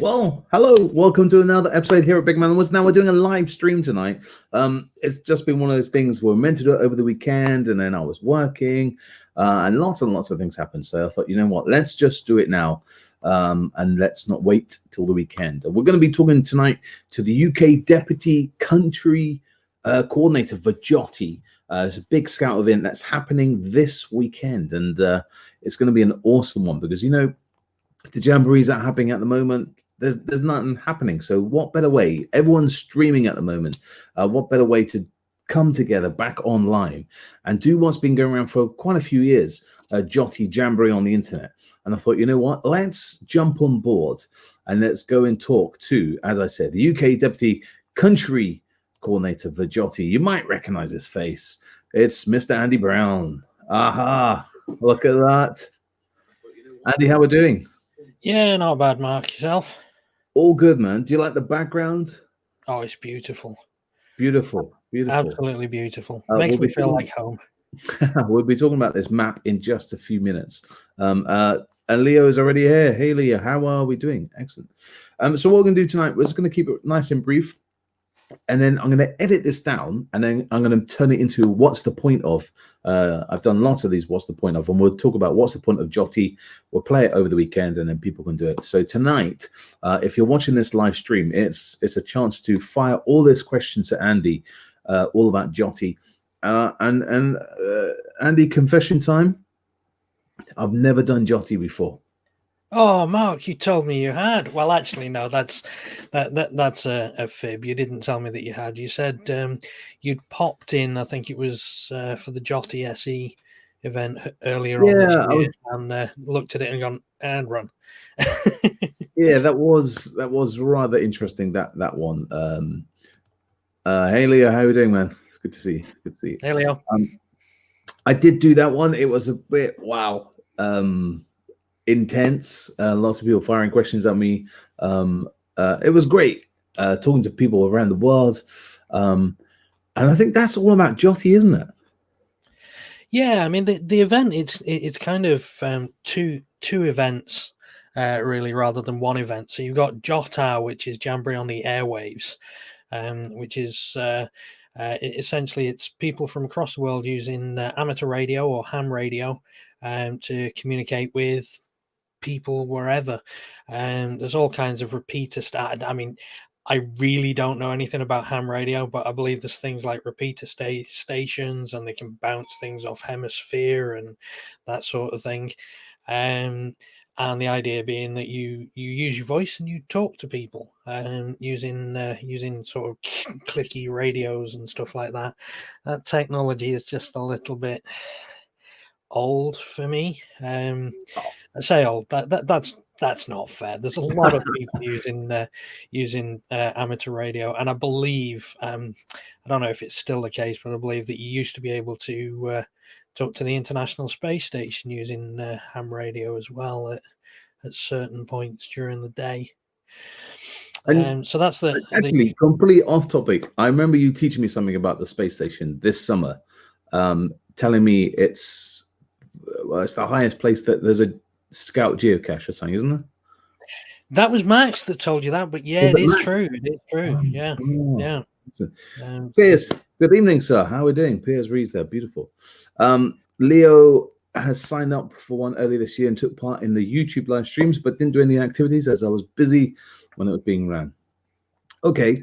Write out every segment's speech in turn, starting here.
Well, hello, welcome to another episode here at Big Man Woods. Now we're doing a live stream tonight. It's just been one of those things we're meant to do it over the weekend, and then I was working, and lots of things happened. So I thought, you know what, let's just do it now, and let's not wait till the weekend. We're going to be talking tonight to the UK Deputy Country Coordinator for JOTI. It's a big scout event that's happening this weekend, and it's going to be an awesome one because, you know, the jamborees that are happening at the moment, there's nothing happening. So what better way? Everyone's streaming at the moment. What better way to come together back online and do what's been going around for quite a few years, JOTI Jamboree on the internet. And I thought, you know what? Let's jump on board and let's go and talk to, as I said, the UK Deputy Country Coordinator for JOTI. You might recognize his face. It's Mr. Andy Brown. Aha! Look at that. Andy, how are we doing? Yeah, not bad, Mark. Yourself? All good, man. Do you like the background? Oh, it's beautiful. Beautiful. Absolutely beautiful. Makes me feel like home. We'll be talking about this map in just a few minutes. And Leo is already here. Hey, Leo, how are we doing? Excellent. So what we're going to do tonight, we're just going to keep it nice and brief. And then I'm going to edit this down, and then I'm going to turn it into what's the point of. I've done lots of these what's the point of, and we'll talk about what's the point of JOTI. We'll play it over the weekend, and then people can do it. So tonight, if you're watching this live stream, it's a chance to fire all these questions to Andy, all about JOTI. And Andy, confession time. I've never done JOTI before. Oh, Mark, you told me you had. Well, actually, no, that's a fib. You didn't tell me that you had. You said you'd popped in, I think it was for the JOTI SE event earlier on this year, and looked at it and gone, and run. Yeah, that was rather interesting, that one. Hey, Leo, how are you doing, man? It's good to see you. Good to see you. Hey, Leo. I did do that one. It was a bit, wow. Intense. Lots of people firing questions at me. It was great talking to people around the world, and I think that's all about JOTI, isn't it? Yeah, I mean the event it's kind of two events really, rather than one event. So you've got JOTA, which is Jamboree on the Airwaves, which is essentially it's people from across the world using amateur radio or ham radio to communicate with people wherever. There's all kinds of repeater I mean, I really don't know anything about ham radio, but I believe there's things like repeater stations, and they can bounce things off hemisphere and that sort of thing. And the idea being that you use your voice and you talk to people using sort of clicky radios and stuff like that. That technology is just a little bit old for me. I say old, that's not fair. There's a lot of people using amateur radio, and I believe I don't know if it's still the case, but I believe that you used to be able to talk to the International Space Station using ham radio as well at certain points during the day. So that's actually completely off topic. I remember you teaching me something about the space station this summer, telling me it's the highest place that there's a scout geocache or something, isn't it? That was Max that told you that, but yeah, it is true. It is true. Yeah. Yeah. Piers, good evening, sir. How are we doing? Piers Reed's there. Beautiful. Leo has signed up for one earlier this year and took part in the YouTube live streams, but didn't do any activities as I was busy when it was being ran. Okay.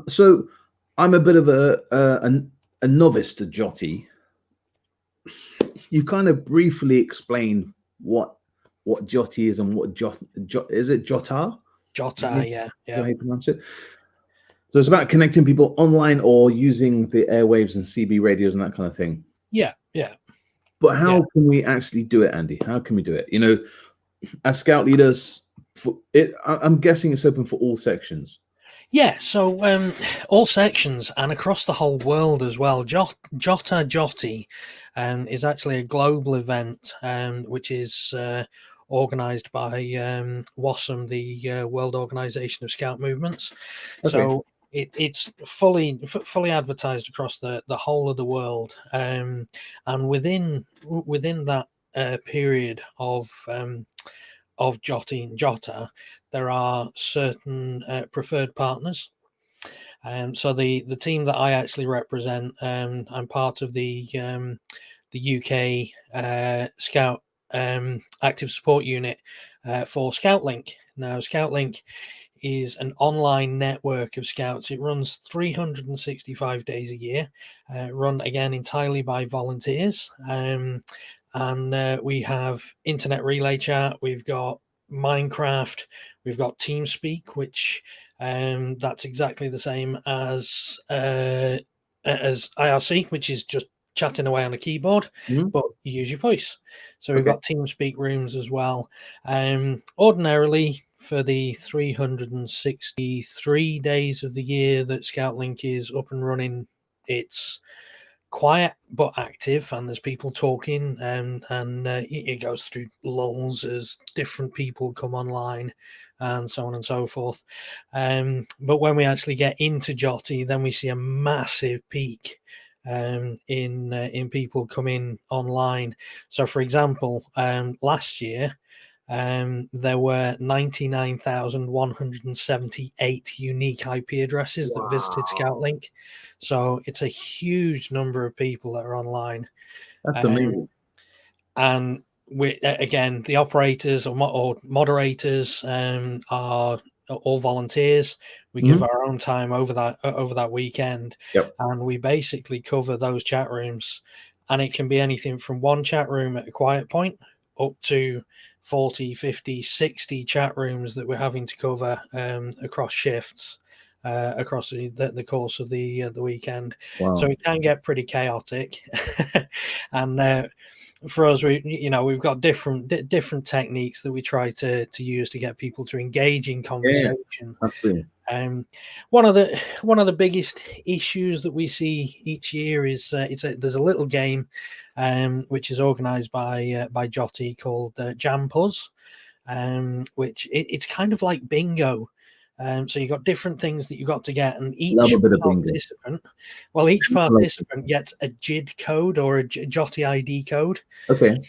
So I'm a bit of a novice to JOTI. You kind of briefly explained what JOTI is and what is it JOTA? JOTA, yeah. How you pronounce it? So it's about connecting people online or using the airwaves and CB radios and that kind of thing. Yeah. But how can we actually do it, Andy? How can we do it? You know, as scout leaders, I'm guessing it's open for all sections. Yeah, so all sections and across the whole world as well. JOTI is actually a global event which is organised by WOSM, the World Organisation of Scout Movements. Okay. So it's fully advertised across the whole of the world, and within that period of of JOTI and JOTA, there are certain preferred partners. So the team that I actually represent, I'm part of the UK Scout Active Support Unit for ScoutLink. Now, ScoutLink is an online network of scouts. It runs 365 days a year, run again entirely by volunteers. And we have internet relay chat, we've got Minecraft, we've got TeamSpeak, which that's exactly the same as IRC, which is just chatting away on a keyboard, but you use your voice. So we've got TeamSpeak rooms as well. Ordinarily, for the 363 days of the year that ScoutLink is up and running, it's quiet but active, and there's people talking, and it goes through lulls as different people come online and so on and so forth. But when we actually get into JOTI, then we see a massive peak in people coming online. So for example, last year there were 99,178 unique IP addresses that visited ScoutLink. So it's a huge number of people that are online. That's amazing. And we, again, the operators or moderators are all volunteers. We give our own time over that weekend, and we basically cover those chat rooms. And it can be anything from one chat room at a quiet point up to 40, 50, 60 chat rooms that we're having to cover across shifts across the course of the weekend. Wow. So it can get pretty chaotic. And for us, we've got different techniques that we try to use to get people to engage in conversation. Absolutely. One of the biggest issues that we see each year is there's a little game which is organised by JOTI called Jam Puzz, which it's kind of like bingo. So you've got different things that you've got to get, and each participant gets a JID code or a JOTI ID code. Okay.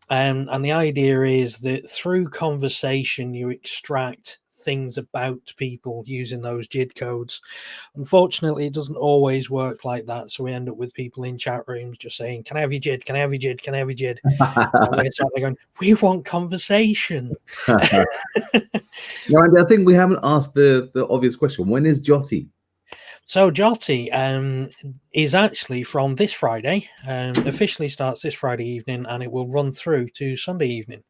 And the idea is that through conversation, you extract things about people using those JID codes. Unfortunately, it doesn't always work like that. So we end up with people in chat rooms just saying, "Can I have your JID? Can I have your JID? Can I have your JID?" And we're sat there going, "We want conversation." Now, Andy, I think we haven't asked the obvious question. When is JOTI? So JOTI is actually from this Friday, officially starts this Friday evening, and it will run through to Sunday evening.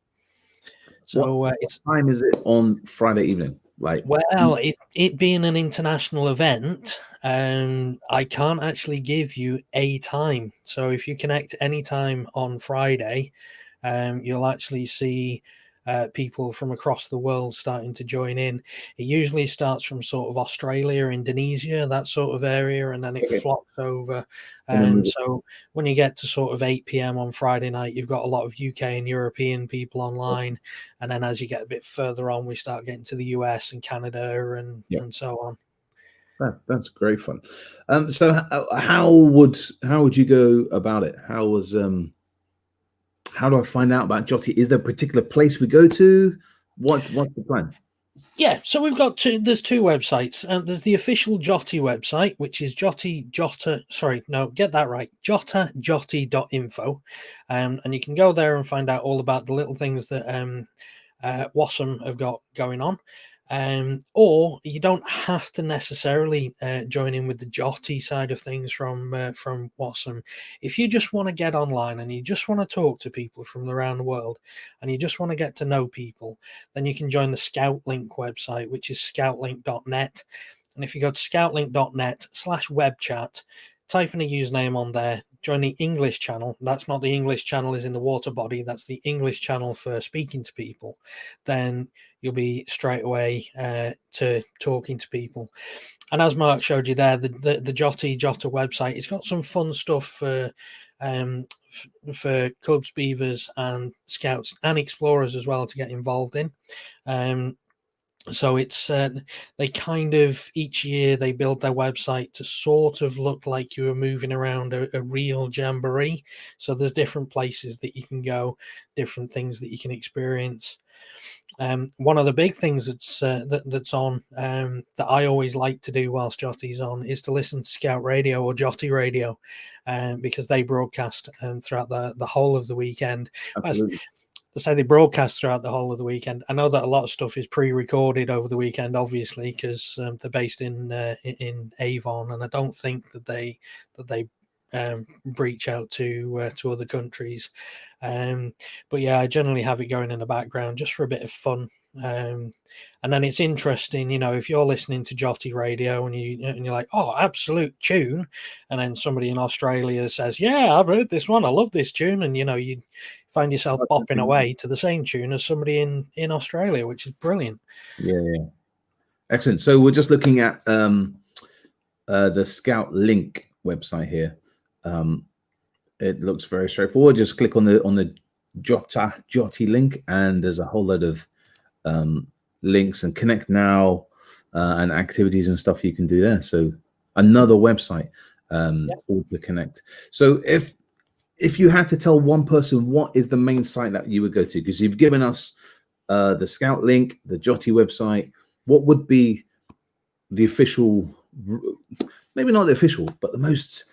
So what time is it on Friday evening? Well, it being an international event, I can't actually give you a time. So if you connect any time on Friday, you'll actually see people from across the world starting to join in. It usually starts from sort of Australia, Indonesia, that sort of area, and then it flocks over. So when you get to sort of 8 p.m. on Friday night, you've got a lot of UK and European people online. And then as you get a bit further on, we start getting to the US and Canada and so on. That's great fun. So how would you go about it? How do I find out about JOTI? Is there a particular place we go to? What's the plan? Yeah, so there's two websites. There's the official JOTI website, which is joti.info. And you can go there and find out all about the little things that WASM have got going on. Or you don't have to necessarily join in with the JOTI side of things from WASM. If you just want to get online and you just want to talk to people from around the world and you just want to get to know people, then you can join the ScoutLink website, which is scoutlink.net. And if you go to scoutlink.net/webchat, type in a username on there, join the English channel. That's not the English channel is in the water body. That's the English channel for speaking to people. Then you'll be straight away to talking to people. And as Mark showed you there, the JOTA website, it's got some fun stuff for Cubs, Beavers, and Scouts and Explorers as well to get involved in. So it's they kind of each year they build their website to sort of look like you were moving around a real jamboree. So there's different places that you can go, different things that you can experience. one of the big things that's on that I always like to do whilst JOTI's on is to listen to Scout Radio or JOTI Radio, because they broadcast throughout the whole of the weekend. Absolutely. So they broadcast throughout the whole of the weekend. I know that a lot of stuff is pre-recorded over the weekend, obviously, because they're based in Avon, and I don't think that they breach out to other countries. But yeah, I generally have it going in the background just for a bit of fun. And then it's interesting, if you're listening to JOTI Radio and you're like, oh, absolute tune, and then somebody in Australia says, yeah, I've heard this one, I love this tune, and you find yourself bopping away to the same tune as somebody in Australia, which is brilliant. Yeah. Excellent. So we're just looking at the Scout Link website here. It looks very straightforward. Just click on the JOTI link, and there's a whole load of links and connect now and activities and stuff you can do there. So another website all to connect. So if you had to tell one person what is the main site that you would go to, because you've given us the Scout link, the JOTI website, what would be the official, maybe not the official, but the most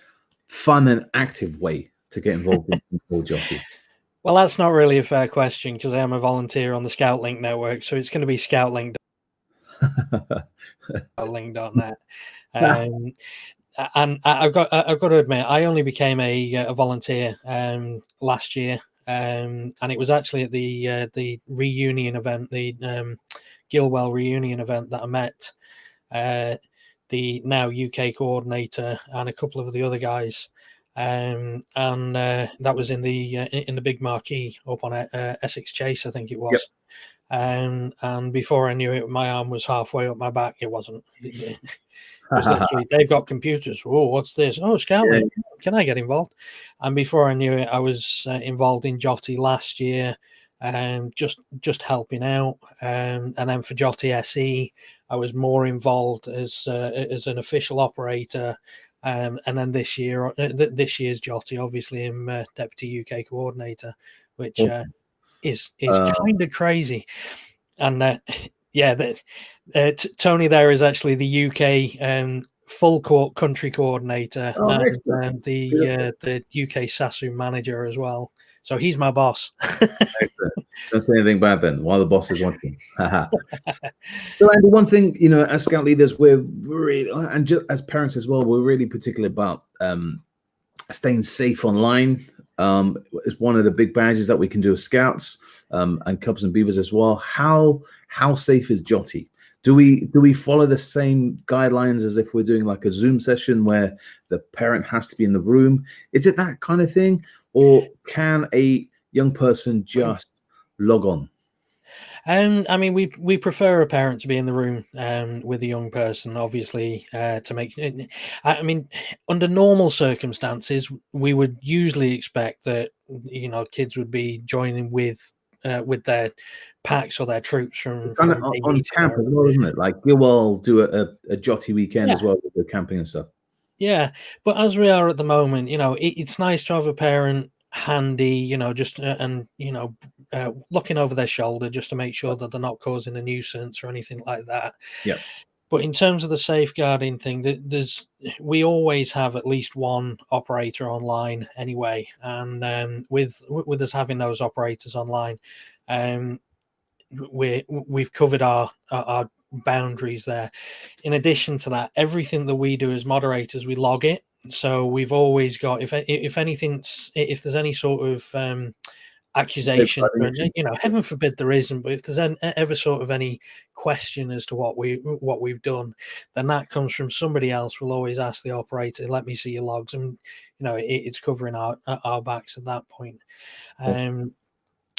fun and active way to get involved in JOTI? Well, that's not really a fair question, because I am a volunteer on the Scout Link network, so it's going to be scoutlink.net. And I've got to admit, I only became a volunteer last year, and it was actually at the reunion event, the Gilwell reunion event, that I met the now UK coordinator and a couple of the other guys. And that was in the big marquee up on Essex Chase, I think it was. Yep. And before I knew it, my arm was halfway up my back. It wasn't. It was literally, they've got computers. Oh, what's this? Oh, Scoutlink. Yeah. Can I get involved? And before I knew it, I was involved in JOTI last year, just helping out. And then for JOTI SE, I was more involved as an official operator. And then this year's JOTI, obviously, I'm Deputy UK Coordinator, which is kind of crazy. And Tony there is actually the UK full country coordinator and the UK SASU manager as well. So he's my boss. Don't say anything bad then, while the boss is watching. So, Andy, one thing, as Scout leaders, we're really, and just as parents as well, we're really particular about staying safe online. It's one of the big badges that we can do as Scouts and Cubs and Beavers as well. How safe is JOTI? Do we follow the same guidelines as if we're doing like a Zoom session where the parent has to be in the room? Is it that kind of thing, or can a young person just log on? I mean, we prefer a parent to be in the room with a young person, obviously, to make it. I mean, under normal circumstances, we would usually expect that kids would be joining with their packs or their troops from on camp as well, isn't it? Like Gilwell do a JOTI weekend as well with the camping and stuff. Yeah, but as we are at the moment, it's nice to have a parent handy, just looking over their shoulder just to make sure that they're not causing a nuisance or anything like that. Yeah. But in terms of the safeguarding thing, we always have at least one operator online anyway, and with us having those operators online, we've covered our boundaries there. In addition to that, everything that we do as moderators, we log it. So we've always got, if there's any sort of accusation, heaven forbid there isn't, but if there's ever sort of any question as to what we've done, then that comes from somebody else. We'll always ask the operator, let me see your logs, and it's covering our backs at that point.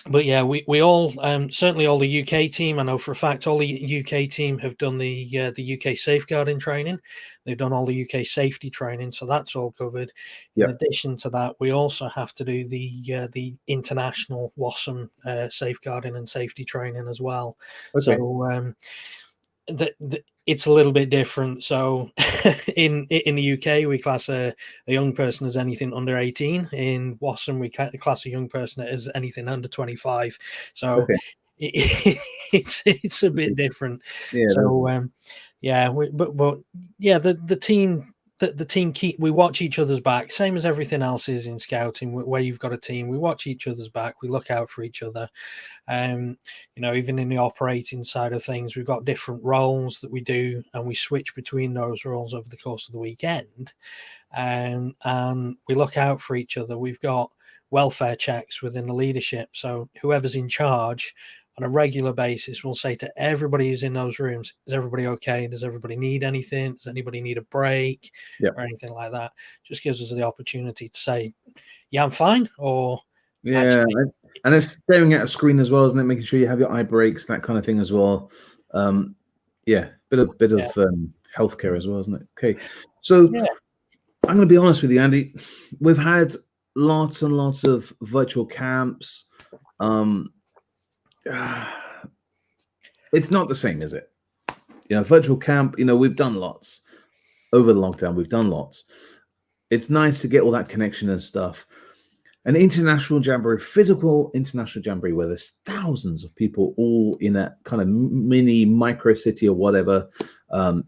But yeah, we all certainly all the UK team. I know for a fact all the UK team have done the UK safeguarding training. They've done all the UK safety training, so that's all covered. Yep. In addition to that, we also have to do the international WASM safeguarding and safety training as well. Okay. So it's a little bit different. So in the UK, we class a young person as anything under 18. In WASM, we class a young person as anything under 25. So it's a bit different. Yeah. So yeah, but yeah, the team. The team we watch each other's back, same as everything else is in scouting. Where you've got a team, we watch each other's back, we look out for each other. Even in the operating side of things, we've got different roles that we do, and we switch between those roles over the course of the weekend. And we look out for each other. We've got welfare checks within the leadership, so whoever's in charge on a regular basis will say to everybody who's in those rooms, is everybody okay? Does everybody need anything? Does anybody need a break? Yeah. Or anything like that? Just gives us the opportunity to say, yeah, I'm fine, or yeah, actually, and it's staring at a screen as well, isn't it? Making sure you have your eye breaks, that kind of thing as well. Yeah, bit of healthcare as well, isn't it? Okay, so yeah. I'm going to be honest with you, Andy. We've had lots and lots of virtual camps. It's not the same, is it? Virtual camp, we've done lots over the lockdown. We've done lots. It's nice to get all that connection and stuff. An international jamboree, physical international jamboree, where there's thousands of people all in a kind of mini micro city or whatever,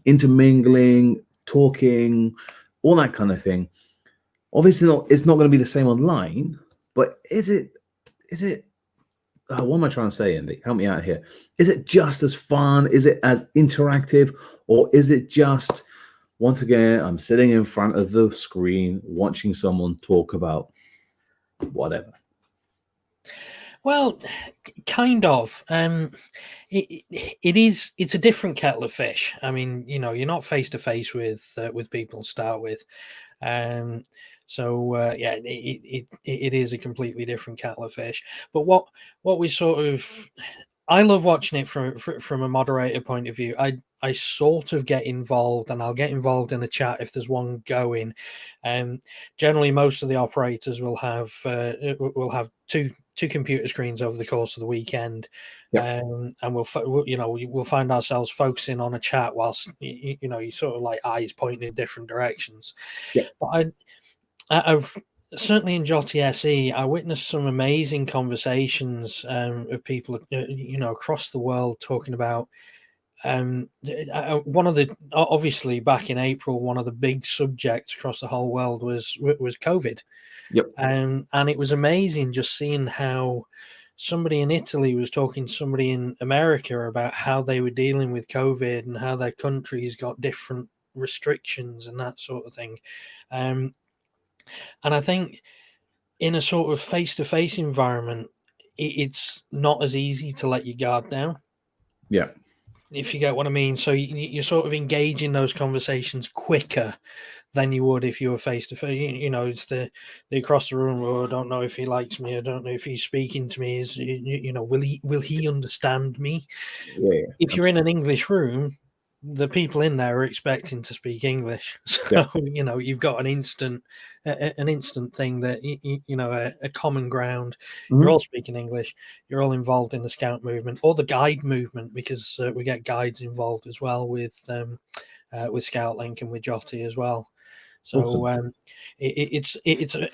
intermingling, talking, all that kind of thing. Obviously, it's not going to be the same online, but is it? What am I trying to say, Andy? Help me out here. Is it just as fun? Is it as interactive? Or is it just, once again, I'm sitting in front of the screen watching someone talk about whatever? Well, kind of. It's a different kettle of fish. I mean, you're not face to face with people to start with. Yeah, it is a completely different kettle of fish. But what we sort of, I love watching it from a moderator point of view. I sort of get involved, and I'll get involved in the chat if there's one going. Generally, most of the operators will have two computer screens over the course of the weekend. Yep. And we'll find ourselves focusing on a chat whilst you sort of like eyes pointing in different directions. Yep. But I've certainly in JOTI SE, I witnessed some amazing conversations of people, across the world talking about one of the, obviously back in April, one of the big subjects across the whole world was COVID. Yep. And it was amazing just seeing how somebody in Italy was talking to somebody in America about how they were dealing with COVID and how their countries got different restrictions and that sort of thing. And I think in a sort of face-to-face environment, it's not as easy to let your guard down. Yeah. If you get what I mean. So you sort of engage in those conversations quicker than you would if you were face-to-face. It's the across the room, oh, I don't know if he likes me. I don't know if he's speaking to me. Will he understand me? Yeah. If you're in an English room, the people in there are expecting to speak English. So, you've got an instant thing that, a common ground. Mm-hmm. You're all speaking English. You're all involved in the scout movement or the guide movement, because we get guides involved as well with ScoutLink and with JOTI as well. So awesome. It's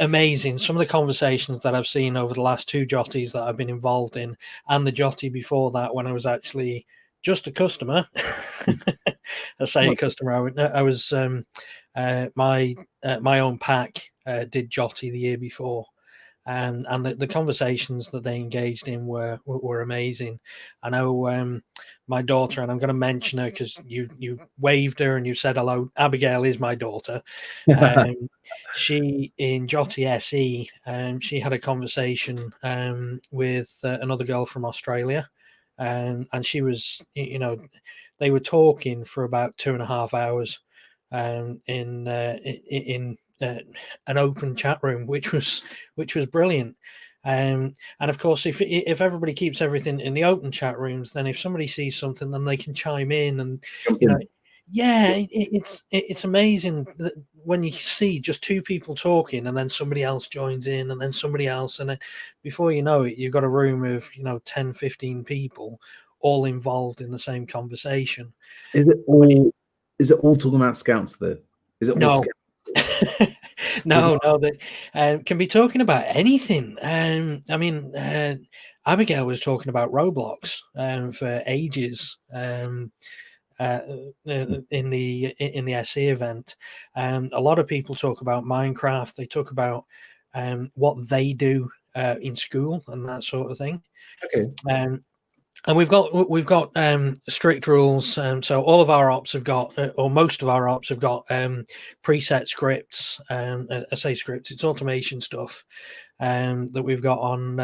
amazing. Some of the conversations that I've seen over the last two JOTIs that I've been involved in, and the JOTI before that, when I was actually just a customer. I say a customer. I was my own pack did JOTI the year before, and the conversations that they engaged in were amazing. I know my daughter, and I'm going to mention her because you waved her and you said hello. Abigail is my daughter. She in JOTI SE, she had a conversation with another girl from Australia. And she was, they were talking for about 2.5 hours in an open chat room, which was brilliant. And of course, if everybody keeps everything in the open chat rooms, then if somebody sees something, then they can chime in, and it's amazing that when you see just two people talking and then somebody else joins in and then somebody else, and before you know it, you've got a room of 10, 15 people all involved in the same conversation. Is it all talking about scouts though? Is it all scouts? No, they can be talking about anything. I mean, Abigail was talking about Roblox for ages. In the SE event, a lot of people talk about Minecraft. They talk about what they do in school and that sort of thing. Okay. And we've got strict rules. So all of our ops have got, or most of our ops have got preset scripts. I say scripts; it's automation stuff that we've got on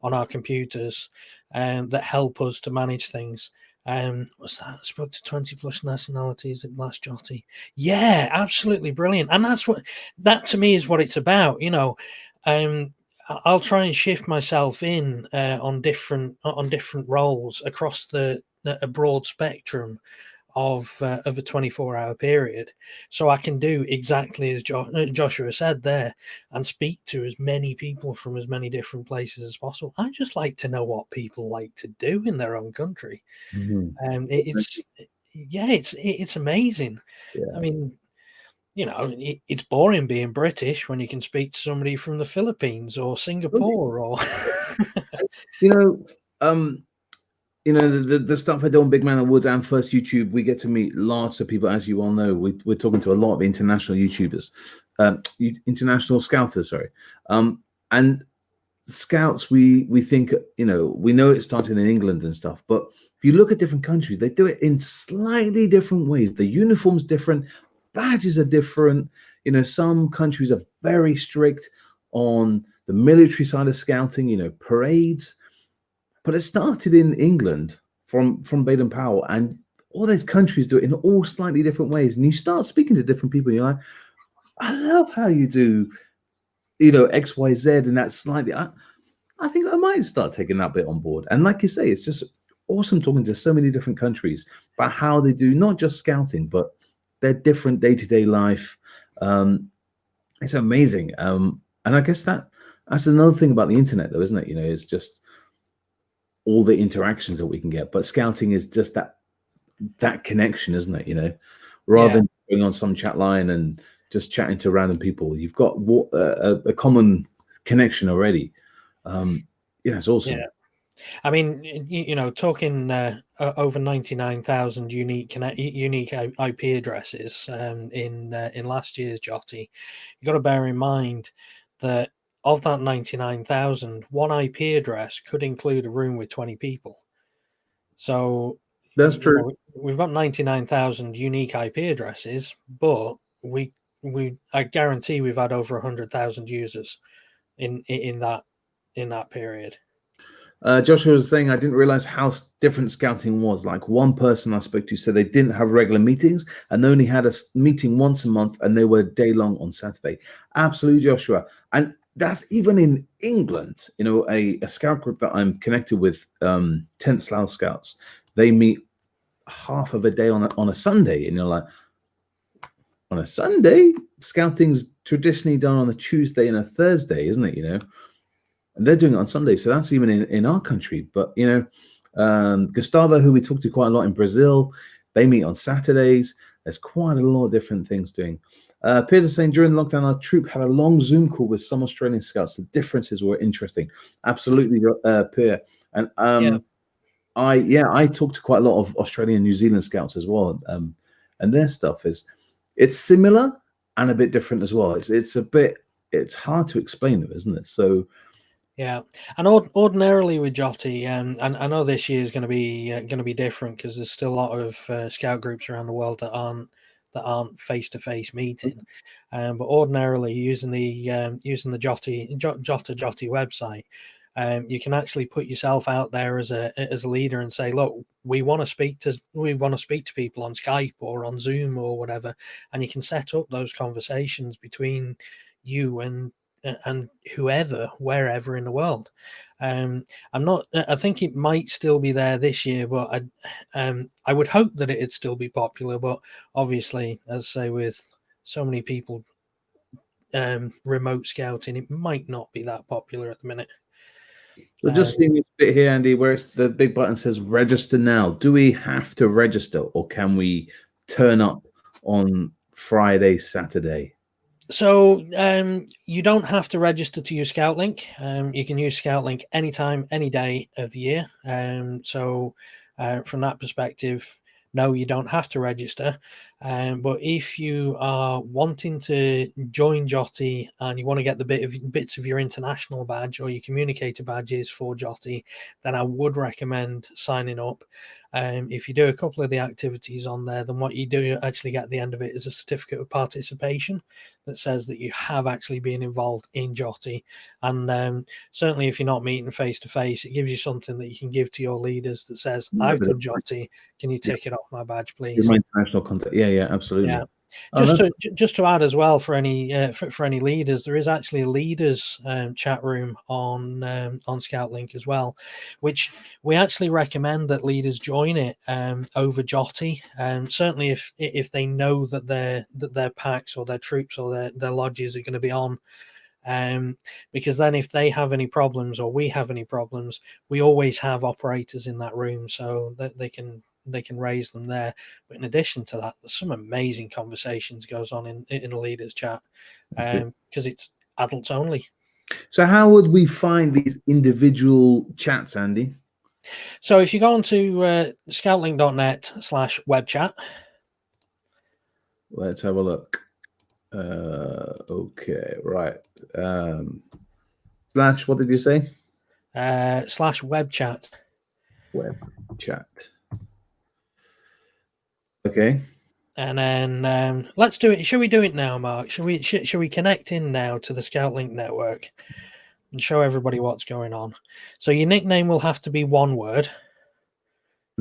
our computers that help us to manage things. What's that? I spoke to 20 plus nationalities at last JOTI. Yeah, absolutely brilliant. And that to me is what it's about. I'll try and shift myself in on different roles across a broad spectrum of a 24-hour period, so I can do exactly as Joshua said there, and speak to as many people from as many different places as possible. I just like to know what people like to do in their own country. It's amazing. Yeah. I mean, it's boring being British when you can speak to somebody from the Philippines or Singapore or the stuff I do on Big Man of Woods and First YouTube, we get to meet lots of people, as you all know. We're talking to a lot of international YouTubers, international scouters, sorry. And scouts, we think, we know it started in England and stuff, but if you look at different countries, they do it in slightly different ways. The uniform's different, badges are different. Some countries are very strict on the military side of scouting, parades. But it started in England from Baden-Powell, and all those countries do it in all slightly different ways. And you start speaking to different people, and you're like, I love how you do, X, Y, Z, and that slightly. I think I might start taking that bit on board. And like you say, it's just awesome talking to so many different countries about how they do not just scouting, but their different day-to-day life. It's amazing. And I guess that's another thing about the internet, though, isn't it? It's just all the interactions that we can get, but scouting is just that connection, isn't it? Rather than going on some chat line and just chatting to random people, you've got a common connection already. It's awesome. Yeah. I mean, talking over 99,000 unique IP addresses in last year's JOTI, you got to bear in mind that of that 99,000, one IP address could include a room with 20 people. So that's true. We've got 99,000 unique IP addresses, but I guarantee we've had over 100,000 users in that period. Joshua was saying, I didn't realize how different scouting was. Like, one person I spoke to said they didn't have regular meetings and they only had a meeting once a month, and they were day long on Saturday. Absolutely, Joshua. And that's even in England. A scout group that I'm connected with, 10th Slough Scouts, they meet half of a day on a Sunday. And you're like, on a Sunday? Scouting's traditionally done on a Tuesday and a Thursday, isn't it? And they're doing it on Sunday, so that's even in our country. But Gustavo, who we talk to quite a lot in Brazil, they meet on Saturdays. There's quite a lot of different things doing. Piers is saying, during lockdown, our troop had a long Zoom call with some Australian scouts. The differences were interesting. Absolutely, Piers. And I talked to quite a lot of Australian, New Zealand scouts as well. And their stuff it's similar and a bit different as well. It's hard to explain them, isn't it? So. Yeah, and ordinarily with JOTI, and I know this year is going to be different because there's still a lot of scout groups around the world that aren't face-to-face meeting. But ordinarily, using the JOTI website, you can actually put yourself out there as a leader and say, look, we want to speak to people on Skype or on Zoom or whatever, and you can set up those conversations between you and whoever, wherever in the world. I think it might still be there this year, but I would hope that it'd still be popular. But obviously, as I say, with so many people remote scouting, it might not be that popular at the minute. So just seeing this bit here, Andy, where it's the big button says register now. Do we have to register, or can we turn up on Friday, Saturday? So you don't have to register to use ScoutLink. You can use ScoutLink anytime, any day of the year. So from that perspective, no, you don't have to register. But if you are wanting to join JOTI and you want to get the bits of your international badge or your communicator badges for JOTI, then I would recommend signing up. If you do a couple of the activities on there, then what you do actually get at the end of it is a certificate of participation that says that you have actually been involved in JOTI. And certainly if you're not meeting face to face, it gives you something that you can give to your leaders that says, I've done JOTI. Can you take it off my badge, please? My international contact. Yeah, absolutely. Yeah. Just to add as well for any for any leaders, there is actually a leaders chat room on ScoutLink as well, which we actually recommend that leaders join it over JOTI. Certainly if they know that their packs or their troops or their lodges are going to be on. Because then if they have any problems or we have any problems, we always have operators in that room so that they can raise them there. But in addition to that, there's some amazing conversations goes on in the leaders chat because it's adults only. So how would we find these individual chats, Andy? So if you go on to scoutlink.net/webchat, let's have a look. Okay, right. Slash, what did you say? /webchat. Web chat. Okay. And then let's do it. Should we do it now, Mark? Should we connect in now to the ScoutLink network and show everybody what's going on? So your nickname will have to be one word.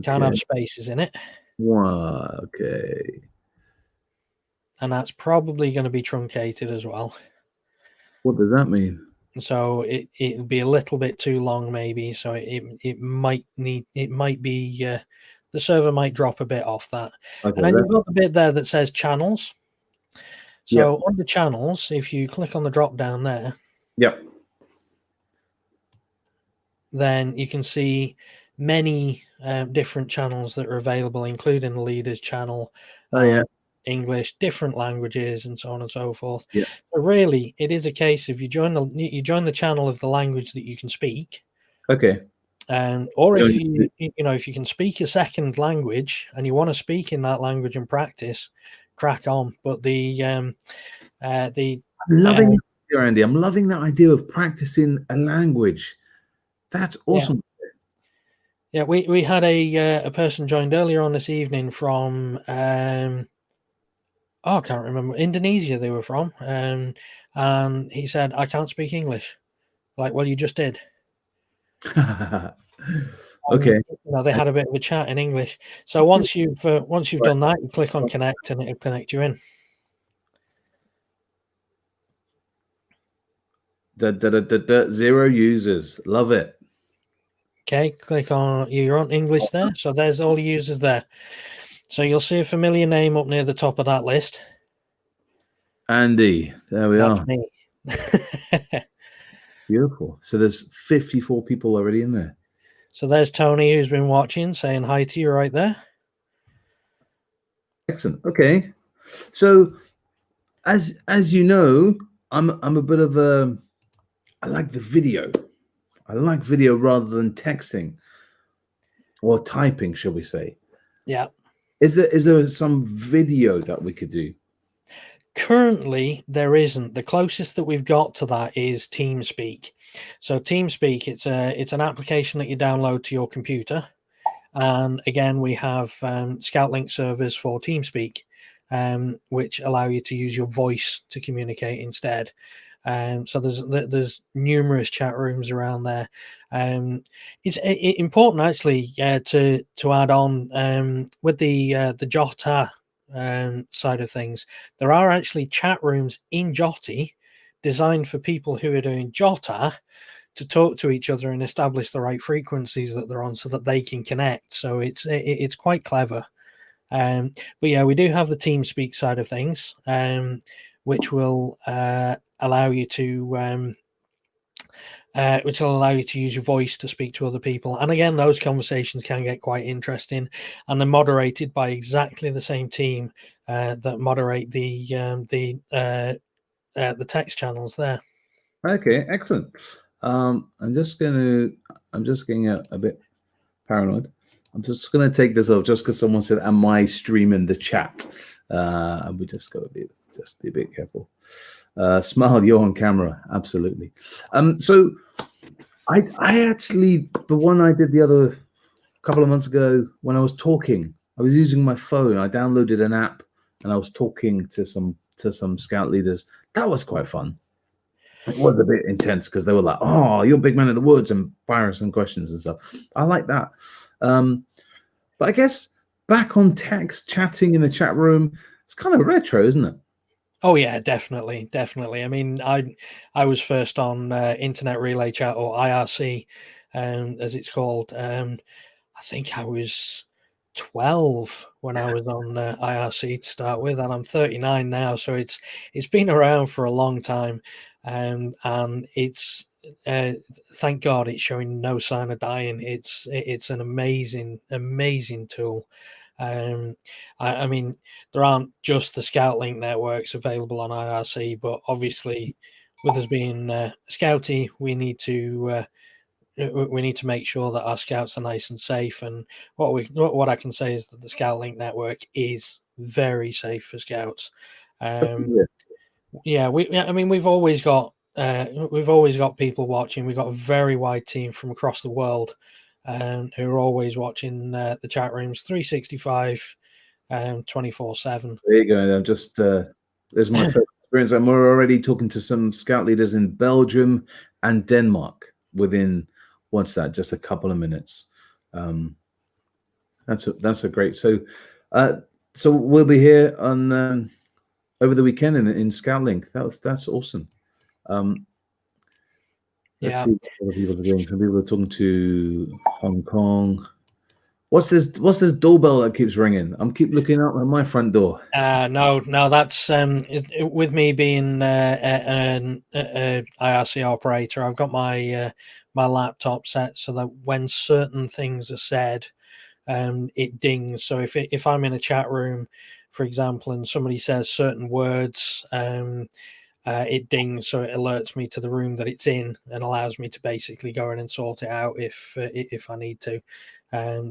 Can't have spaces in it. Wow, okay. And that's probably going to be truncated as well. What does that mean? So it'll be a little bit too long, maybe. So it might be the server might drop a bit off that. Okay, and then you've got the bit there that says channels. So under channels, if you click on the drop down there, then you can see many different channels that are available, including the leaders channel, English, different languages, and so on and so forth. So really, it is a case of you join the channel of the language that you can speak. Okay. Or if if you can speak a second language and you want to speak in that language and practice, crack on. But I'm loving Andy. I'm loving that idea of practicing a language. That's awesome. Yeah, we had a person joined earlier on this evening from I can't remember, Indonesia they were from, and he said, I can't speak English. Like, well, you just did. Okay. They had a bit of a chat in English. So once you've done that, you click on connect and it'll connect you in. Zero users. Love it. Okay, click on, you're on English there. So there's all the users there. So you'll see a familiar name up near the top of that list. Andy, there we are. Me. Beautiful. So there's 54 people already in there. So there's Tony, who's been watching, saying hi to you right there. Excellent. Okay. So as you know, I'm a bit of a, I like the video. I like video rather than texting or typing, shall we say. Yeah. Is there some video that we could do? Currently, there isn't. The closest that we've got to that is TeamSpeak. So TeamSpeak, it's an application that you download to your computer. And again, we have ScoutLink servers for TeamSpeak, which allow you to use your voice to communicate instead. So there's numerous chat rooms around there. It's important actually to add on with the JOTA side of things. There are actually chat rooms in JOTI designed for people who are doing JOTA to talk to each other and establish the right frequencies that they're on so that they can connect. So it's quite clever. But yeah, we do have the TeamSpeak side of things, which will allow you to use your voice to speak to other people. And again, those conversations can get quite interesting, and they're moderated by exactly the same team that moderate the the text channels there. Okay, excellent. I'm just getting a bit paranoid. I'm just gonna take this off just because someone said, "Am I streaming the chat?" And we just gotta be a bit careful. Smile, you're on camera, absolutely. So I actually, the one I did the other couple of months ago when I was talking, I was using my phone. I downloaded an app and I was talking to some scout leaders. That was quite fun. It was a bit intense because they were like, "Oh, you're a big man in the woods," and firing some questions and stuff. I like that. But I guess back on text, chatting in the chat room, it's kind of retro, isn't it? Oh yeah, definitely. I mean, I was first on Internet Relay Chat, or IRC, as it's called. I think I was 12 when I was on IRC to start with, and I'm 39 now, so it's been around for a long time, and it's thank God it's showing no sign of dying. It's an amazing tool. I mean, there aren't just the ScoutLink networks available on IRC, but obviously, with us being Scouty, we need to make sure that our scouts are nice and safe. And what I can say is that the ScoutLink network is very safe for scouts. Yeah, I mean, we've always got people watching. We've got a very wide team from across the world who are always watching the chat rooms 365, 24/7. There you go. I'm just there's my first experience. And we're already talking to some scout leaders in Belgium and Denmark within just a couple of minutes. That's a great. So we'll be here on over the weekend in ScoutLink. That's awesome. Let's see what other people are doing. Some people are talking to Hong Kong. What's this doorbell that keeps ringing? I'm keep looking out at my front door. No, that's with me being an IRC operator. I've got my my laptop set so that when certain things are said, it dings. So if I'm in a chat room, for example, and somebody says certain words, it dings, so it alerts me to the room that it's in and allows me to basically go in and sort it out if I need to.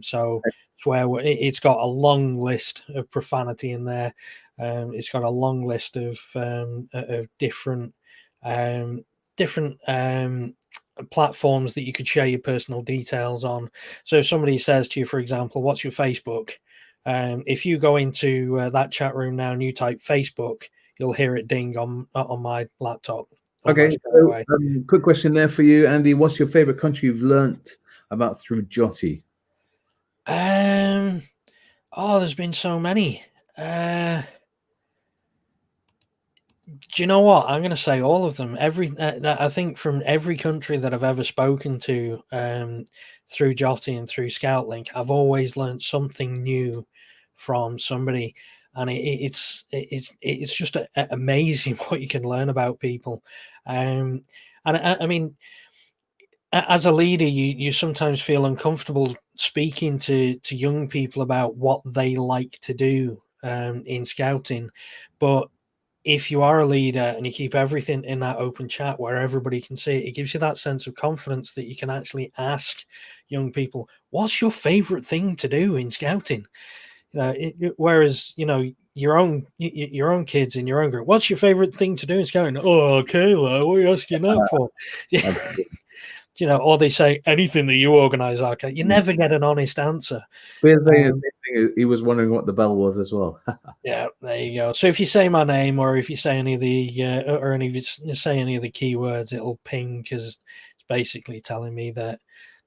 So it's got a long list of profanity in there. It's got a long list of different platforms that you could share your personal details on. So if somebody says to you, for example, "What's your Facebook?" If you go into that chat room now and you type Facebook, you'll hear it ding on my laptop. Okay, so quick question there for you, Andy. What's your favorite country you've learnt about through JOTI? There's been so many. Do you know what? I'm going to say all of them. I think from every country that I've ever spoken to through JOTI and through ScoutLink, I've always learned something new from somebody, and it's just amazing what you can learn about people. And I mean, as a leader, you sometimes feel uncomfortable speaking to young people about what they like to do in scouting, but if you are a leader and you keep everything in that open chat where everybody can see it, it gives you that sense of confidence that you can actually ask young people, "What's your favorite thing to do in scouting?" Whereas your own kids in your own group, "What's your favorite thing to do in scouting?" "Oh, Kayla, what are you asking that for?" Or they say, "Anything that you organize." Okay, you never get an honest answer. He was wondering what the bell was as well. Yeah, there you go. So if you say my name, or if you say any of the say any of the keywords, it'll ping because it's basically telling me that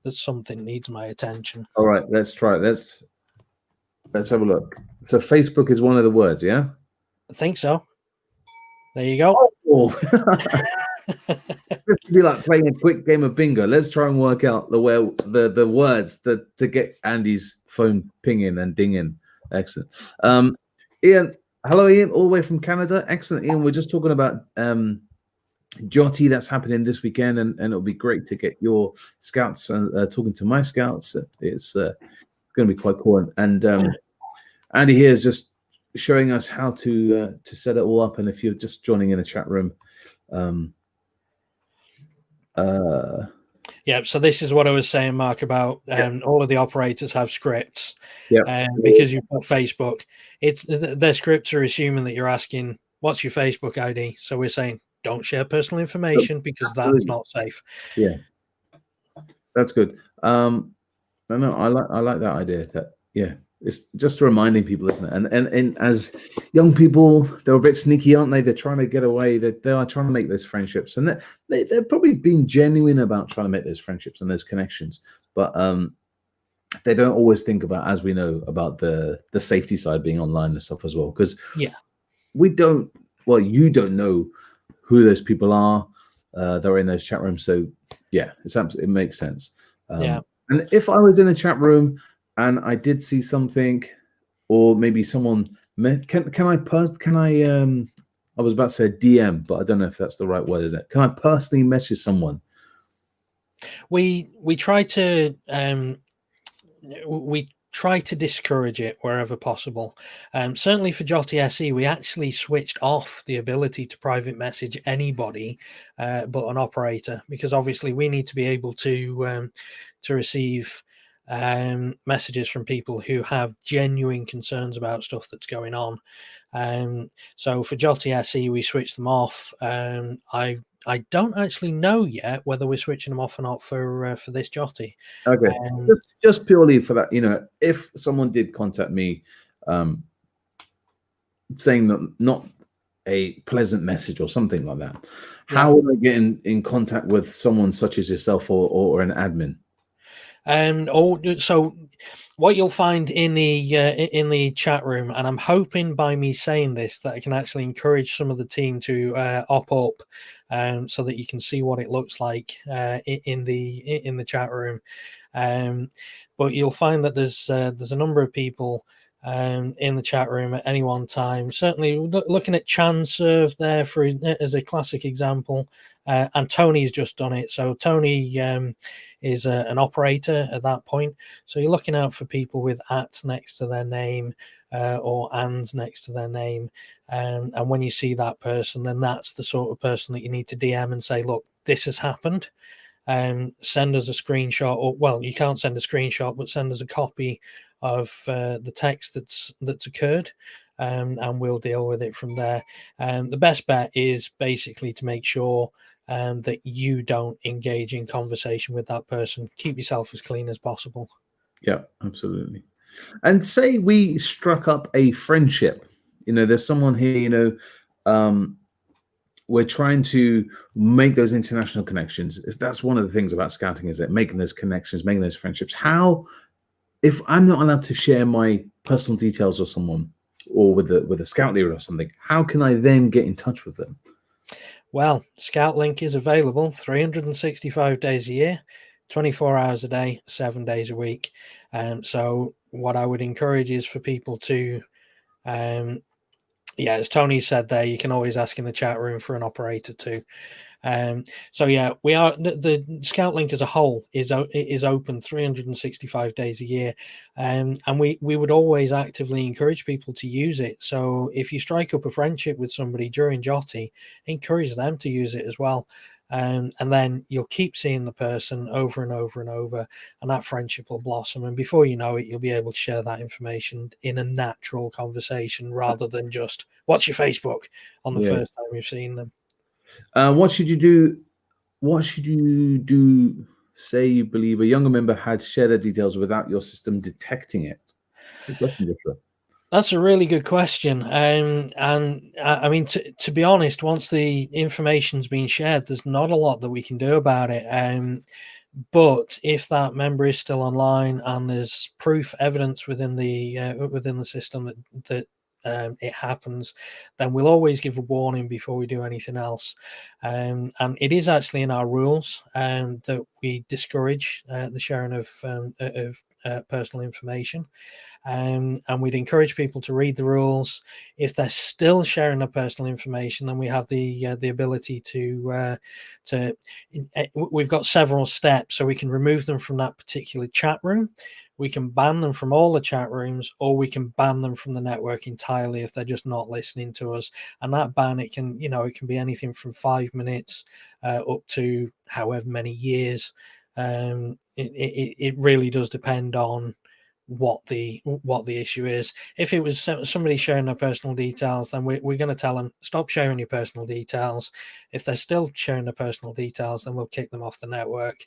something needs my attention. All right, let's try it. Let's have a look. So Facebook is one of the words, yeah? I think so. There you go. Oh. This would be like playing a quick game of bingo. Let's try and work out the words to get Andy's phone pinging and dinging. Excellent. Ian, hello, Ian, all the way from Canada. Excellent, Ian. We're just talking about JOTI that's happening this weekend, and it'll be great to get your scouts talking to my scouts. It's going to be quite cool. And Andy here is just showing us how to set it all up. And if you're just joining in the chat room, yeah, so this is what I was saying, Mark, about all of the operators have scripts. Yeah. Because you put Facebook, their scripts are assuming that you're asking, what's your Facebook ID? So we're saying, don't share personal information because that's not safe. Yeah, that's good. No, I like that idea. That it's just reminding people, isn't it? And as young people, they're a bit sneaky, aren't they? They're trying to get away. They are trying to make those friendships, and they're probably being genuine about trying to make those friendships and those connections. But they don't always think about, as we know, about the safety side being online and stuff as well. Because we don't. Well, you don't know who those people are that are in those chat rooms. So yeah, it makes sense. And if I was in a chat room and I did see something, or maybe someone I was about to say DM, but I don't know if that's the right word, is it? Can I personally message someone? We try to discourage it wherever possible. Certainly for JOTI SE, we actually switched off the ability to private message anybody but an operator, because obviously we need to be able to receive messages from people who have genuine concerns about stuff that's going on. So for JOTI SE, we switched them off. I don't actually know yet whether we're switching them off or not for this JOTI. Okay, just purely for that, if someone did contact me saying that not a pleasant message or something like that, how would I get in contact with someone such as yourself or an admin? So what you'll find in the chat room, and I'm hoping by me saying this that I can actually encourage some of the team to op up, so that you can see what it looks like in the chat room. But you'll find that there's a number of people in the chat room at any one time. Certainly, looking at ChanServe there as a classic example, and Tony's just done it. So Tony is an operator at that point. So you're looking out for people with @ next to their name or ands next to their name, and when you see that person, then that's the sort of person that you need to DM and say, look, this has happened. Send us a screenshot, or well, you can't send a screenshot, but send us a copy of the text that's occurred, and we'll deal with it from there. The best bet is basically to make sure that you don't engage in conversation with that person. Keep yourself as clean as possible. Yeah, absolutely. And say we struck up a friendship. There's someone here, we're trying to make those international connections. That's one of the things about scouting, is it making those connections, making those friendships. How, if I'm not allowed to share my personal details with someone, or with a scout leader or something, how can I then get in touch with them? Well, Scout Link is available 365 days a year, 24 hours a day, 7 days a week. So what I would encourage is for people to as Tony said there, you can always ask in the chat room for an operator too. So yeah, we are the Scout Link as a whole is open 365 days a year, and we would always actively encourage people to use it. So if you strike up a friendship with somebody during JOTI, encourage them to use it as well. And then you'll keep seeing the person over and over and over, and that friendship will blossom. And before you know it, you'll be able to share that information in a natural conversation rather than just, what's your Facebook, on the first time you've seen them. What should you do? What should you do? Say you believe a younger member had shared their details without your system detecting it. That's a really good question. And I mean, to be honest, once the information's been shared, there's not a lot that we can do about it. But if that member is still online and there's proof, evidence within the system that it happens, then we'll always give a warning before we do anything else. And it is actually in our rules that we discourage the sharing of personal information. And we'd encourage people to read the rules. If they're still sharing their personal information, then we have the ability to we've got several steps, so we can remove them from that particular chat room. we can ban them from all the chat rooms, or we can ban them from the network entirely if they're just not listening to us. And that ban, it can be anything from 5 minutes up to however many years. It really does depend on what the issue is. If it was somebody sharing their personal details, then we're going to tell them, stop sharing your personal details. If they're still sharing their personal details, then we'll kick them off the network,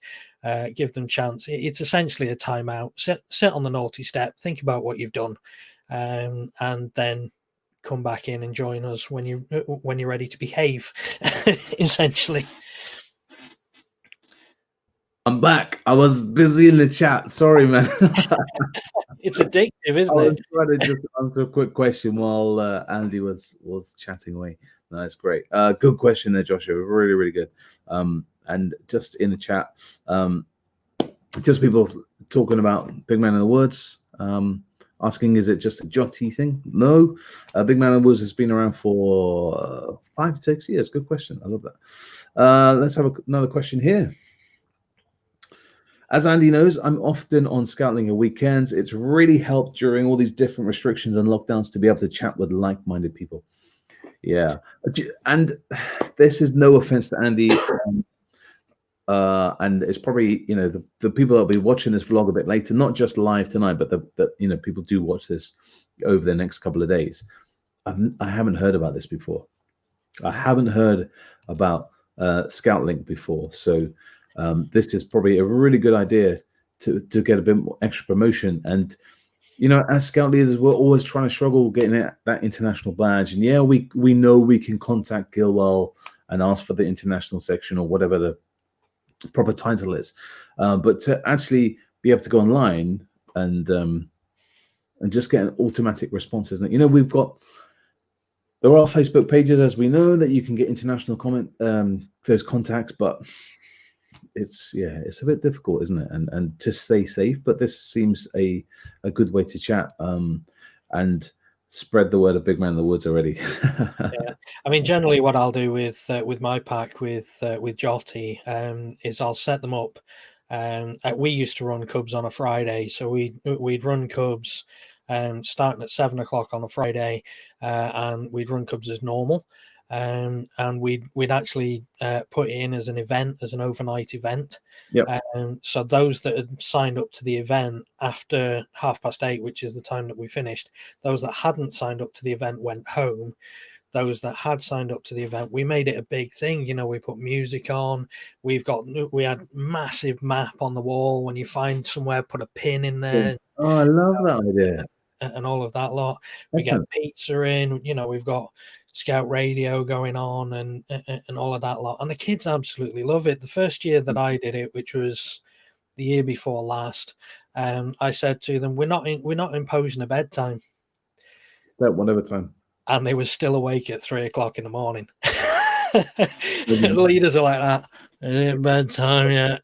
give them chance. It's essentially a timeout. Sit on the naughty step, think about what you've done, and then come back in and join us when you're ready to behave. Essentially. I'm back. I was busy in the chat. Sorry, man. It's addictive, isn't it? I was trying to just answer a quick question while Andy was chatting away. No, that's great. Good question there, Joshua. Really, really good. And just in the chat, just people talking about Big Man in the Woods, asking, is it just a JOTI thing? No. Big Man in the Woods has been around for 5 to 6 years. Good question. I love that. Let's have another question here. As Andy knows, I'm often on Scoutling at weekends. It's really helped during all these different restrictions and lockdowns to be able to chat with like-minded people. Yeah. And this is no offense to Andy. And it's probably, the people that'll be watching this vlog a bit later, not just live tonight, but that people do watch this over the next couple of days. I haven't heard about this before. I haven't heard about ScoutLink before. So this is probably a really good idea to get a bit more extra promotion. And as scout leaders, we're always trying to struggle getting that international badge. And yeah, we know we can contact Gilwell and ask for the international section or whatever the proper title is, but to actually be able to go online and just get an automatic response, isn't it? There are Facebook pages, as we know, that you can get international comment, those contacts, but it's a bit difficult, isn't it? And to stay safe, but this seems a good way to chat and spread the word of Big Man in the Woods already. Yeah. I mean, generally what I'll do with my pack with JOTI is I'll set them up. We used to run Cubs on a Friday, so we'd run Cubs starting at 7 o'clock on a Friday, and we'd run Cubs as normal. And we'd actually put it in as an event, as an overnight event. Yep. So those that had signed up to the event after 8:30, which is the time that we finished, those that hadn't signed up to the event went home. Those that had signed up to the event, we made it a big thing. We put music on. We had massive map on the wall. When you find somewhere, put a pin in there. Oh, I love that idea. And all of that lot. We get pizza in. We've got Scout radio going on and all of that lot, and the kids absolutely love it. The first year that I did it, which was the year before last, I said to them, we're not imposing a bedtime. Whatever time. And they were still awake at 3 o'clock in the morning. Leaders are like that. Is it bedtime yet?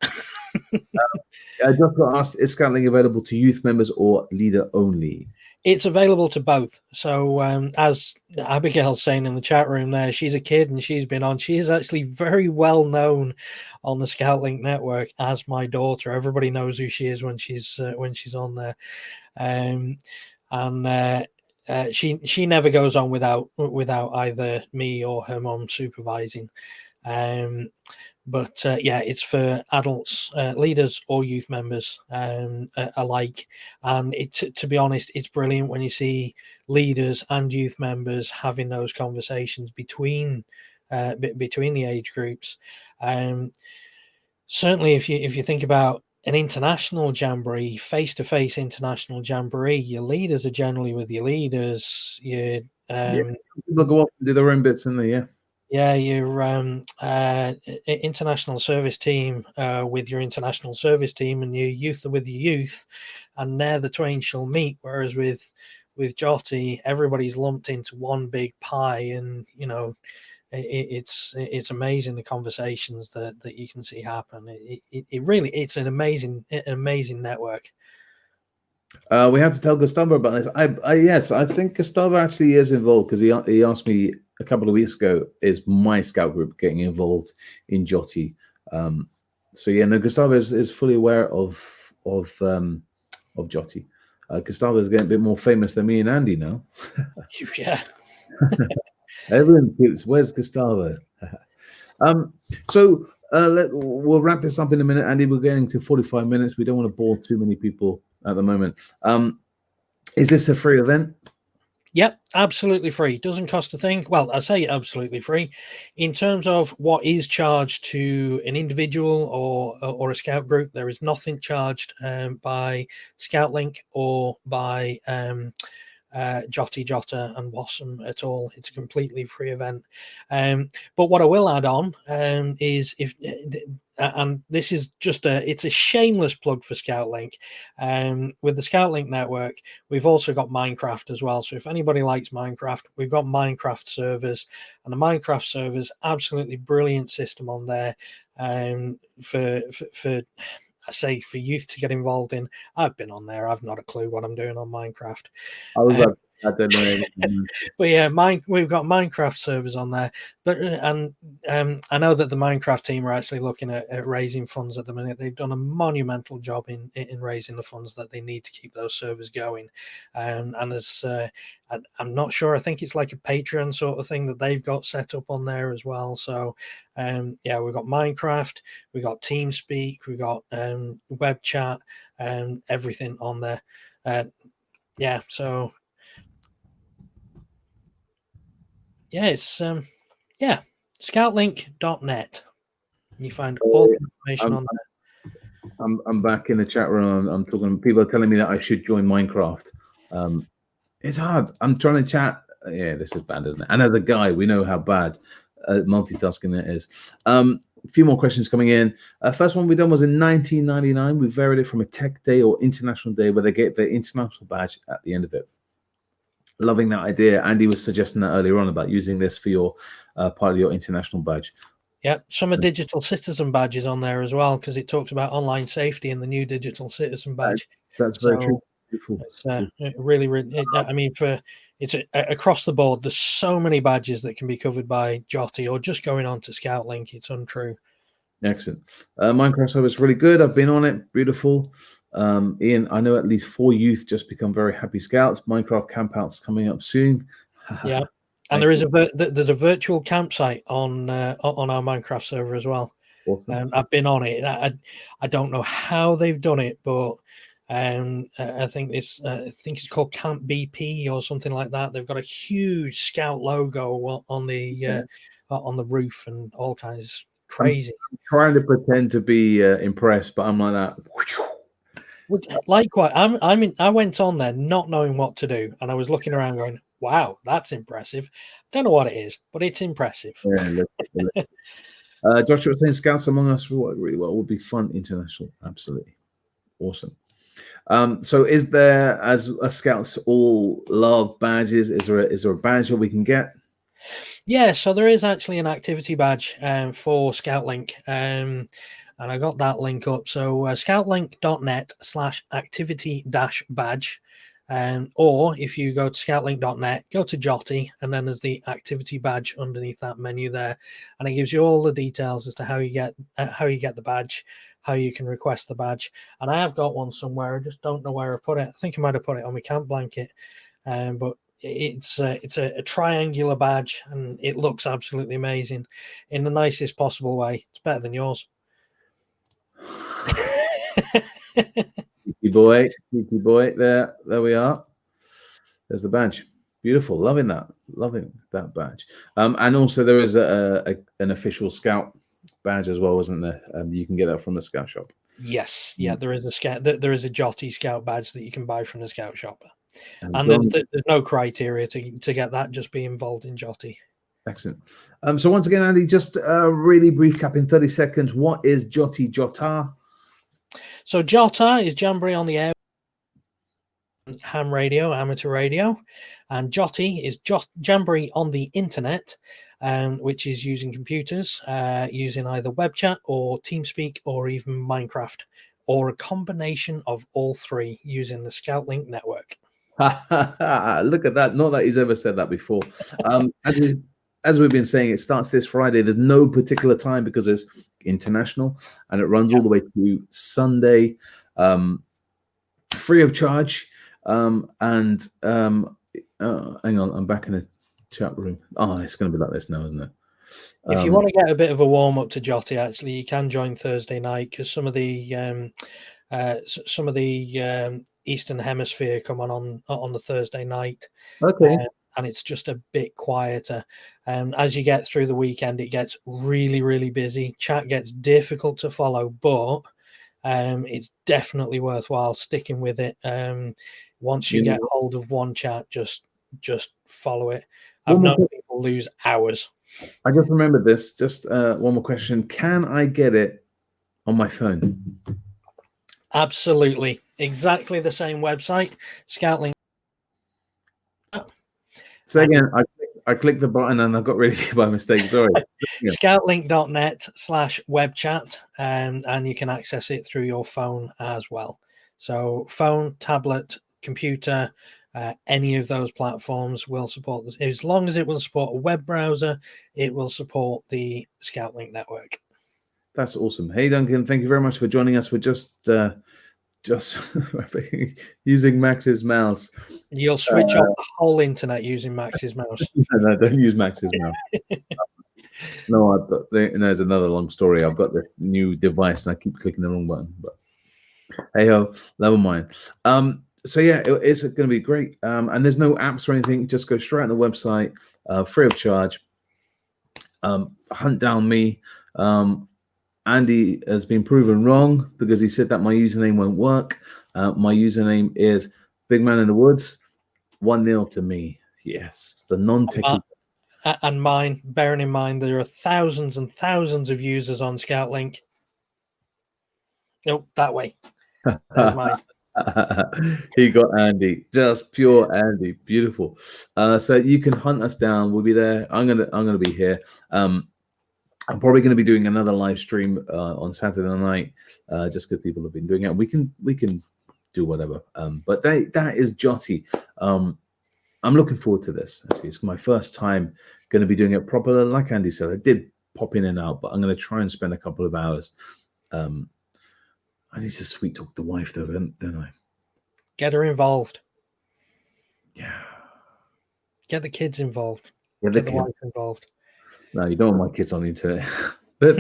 I just got asked, is Scoutling available to youth members or leader only? It's available to both. So as Abigail's saying in the chat room there, she's a kid and she's been on. She is actually very well known on the ScoutLink network as my daughter. Everybody knows who she is when she's on there. She never goes on without either me or her mom supervising. But it's for adults, leaders, or youth members alike. And to be honest, it's brilliant when you see leaders and youth members having those conversations between the age groups. Certainly, if you think about an international jamboree, face-to-face international jamboree, your leaders are generally with your leaders. People go off and do their own bits in there, yeah, your international service team with your international service team, and your youth are with your youth, and there the twain shall meet. Whereas with JOTI, everybody's lumped into one big pie, and it's amazing the conversations that you can see happen. It really, it's an amazing network. We have to tell Gustavo about this. Yes, I think Gustavo actually is involved, because he asked me a couple of weeks ago, is my scout group getting involved in JOTI? So yeah, no, Gustavo is fully aware of of JOTI. Gustavo's getting a bit more famous than me and Andy now. Yeah. Everyone keeps, where's Gustavo? So we'll wrap this up in a minute, Andy. We're getting to 45 minutes. We don't want to bore too many people at the moment. Is this a free event? Yep, absolutely free. Doesn't cost a thing. Well, I say absolutely free. In terms of what is charged to an individual or a scout group, there is nothing charged by ScoutLink or by JOTI, Jota, and WASM at all. It's a completely free event. But what I will add on is if. And this is just it's a shameless plug for ScoutLink. With the ScoutLink network, we've also got Minecraft as well. So if anybody likes Minecraft, we've got Minecraft servers, and the Minecraft servers, absolutely brilliant system on there for I say for youth to get involved in. I've been on there. I've not a clue what I'm doing on Minecraft. I don't know. But yeah, we've got Minecraft servers on there. But and I know that the Minecraft team are actually looking at raising funds at the minute. They've done a monumental job in raising the funds that they need to keep those servers going. And as I'm not sure, I think it's like a Patreon sort of thing that they've got set up on there as well. So yeah, we've got Minecraft, we've got TeamSpeak, we've got web chat, and everything on there. Yeah, so yeah, it's yeah, scoutlink.net. You find all the information on there. I'm back in the chat room. I'm talking. People are telling me that I should join Minecraft. It's hard. I'm trying to chat. Yeah, this is bad, isn't it? And as a guy, we know how bad multitasking it is. A few more questions coming in. First one we done was in 1999. We varied it from a tech day or international day where they get their international badge at the end of it. Loving that idea. Andy was suggesting that earlier on about using this for your part of your international badge. Yeah, some of digital citizen badges on there as well, because it talks about online safety in the new digital citizen badge. That's very true. Beautiful. It's really, I mean, it's across the board. There's so many badges that can be covered by JOTI or just going on to ScoutLink. It's untrue. Excellent. Minecraft service really good. I've been on it. Beautiful. Ian, I know at least 4 youth just become very happy scouts. Minecraft campouts coming up soon. Yeah, and there's a virtual campsite on our Minecraft server as well. Awesome. I've been on it. I don't know how they've done it, but I think it's called Camp BP or something like that. They've got a huge scout logo on the roof and all kinds. Crazy. I'm trying to pretend to be impressed, but I'm like that. Likewise, I went on there not knowing what to do, and I was looking around going, "Wow, that's impressive." Don't know what it is, but it's impressive. Yeah, Joshua was saying Scouts Among Us really well would be fun international. Absolutely awesome. So is there, as a Scouts all love badges, is there a badge that we can get? Yeah, so there is actually an activity badge for ScoutLink, and I got that link up. So scoutlink.net/activity-badge, or if you go to scoutlink.net, go to JOTI, and then there's the activity badge underneath that menu there, and it gives you all the details as to how you get the badge, how you can request the badge. And I have got one somewhere. I just don't know where I put it. I think I might have put it on my camp blanket, but it's a triangular badge, and it looks absolutely amazing in the nicest possible way. It's better than yours. Cheeky boy. There we are. There's the badge. Beautiful. Loving that badge. And also there is an official Scout badge as well, isn't there? You can get that from the Scout shop. Yes, yeah, there is a JOTI Scout badge that you can buy from the Scout shop, and there's no criteria to get that. Just be involved in JOTI. Excellent. So once again, Andy, just a really brief cap in 30 seconds. What is JOTI, Jota? So Jota is Jamboree on the air, ham radio, amateur radio, and JOTI is Jamboree on the internet, which is using computers, using either web chat or TeamSpeak or even Minecraft, or a combination of all three using the ScoutLink network. Look at that. Not that he's ever said that before. As we've been saying, it starts this Friday. There's no particular time because it's international, and it runs all the way to Sunday. free of charge. Hang on, I'm back in the chat room. Oh, it's going to be like this now, isn't it? If you want to get a bit of a warm up to JOTI, actually, you can join Thursday night, because some of the Eastern Hemisphere come on the Thursday night. Okay. And it's just a bit quieter. As you get through the weekend, it gets really, really busy. Chat gets difficult to follow, but it's definitely worthwhile sticking with it. Once you get hold of one chat, just follow it. I've known people lose hours. I just remembered this. Just one more question. Can I get it on my phone? Absolutely. Exactly the same website. ScoutLink. So again, I clicked the button and I got rid of it by mistake. Sorry. Scoutlink.net/webchat, and you can access it through your phone as well. So phone, tablet, computer, any of those platforms will support this. As long as it will support a web browser, it will support the ScoutLink network. That's awesome. Hey, Duncan, thank you very much for joining us. We're just using Max's mouse. You'll switch off the whole internet using Max's mouse. No, don't use Max's mouse. No, there's another long story. I've got the new device and I keep clicking the wrong button. But hey ho, never mind. So yeah, it's going to be great. And there's no apps or anything. Just go straight on the website, free of charge. Hunt down me. Andy has been proven wrong because he said that my username won't work. My username is Big Man in the Woods. 1-0 to me. Yes, the non-techie. And mine, bearing in mind there are thousands and thousands of users on ScoutLink. Nope, that way. There's mine. He got Andy, just pure Andy. Beautiful. So you can hunt us down. We'll be there. I'm gonna be here. I'm probably going to be doing another live stream on Saturday night, just because people have been doing it. We can do whatever. But that is JOTI. I'm looking forward to this. Actually, it's my first time going to be doing it properly. Like Andy said, I did pop in and out, but I'm going to try and spend a couple of hours. I need to sweet talk the wife though, don't I? Get her involved. Yeah. Get the kids involved. Get the wife involved. No, you don't want my kids on the internet. they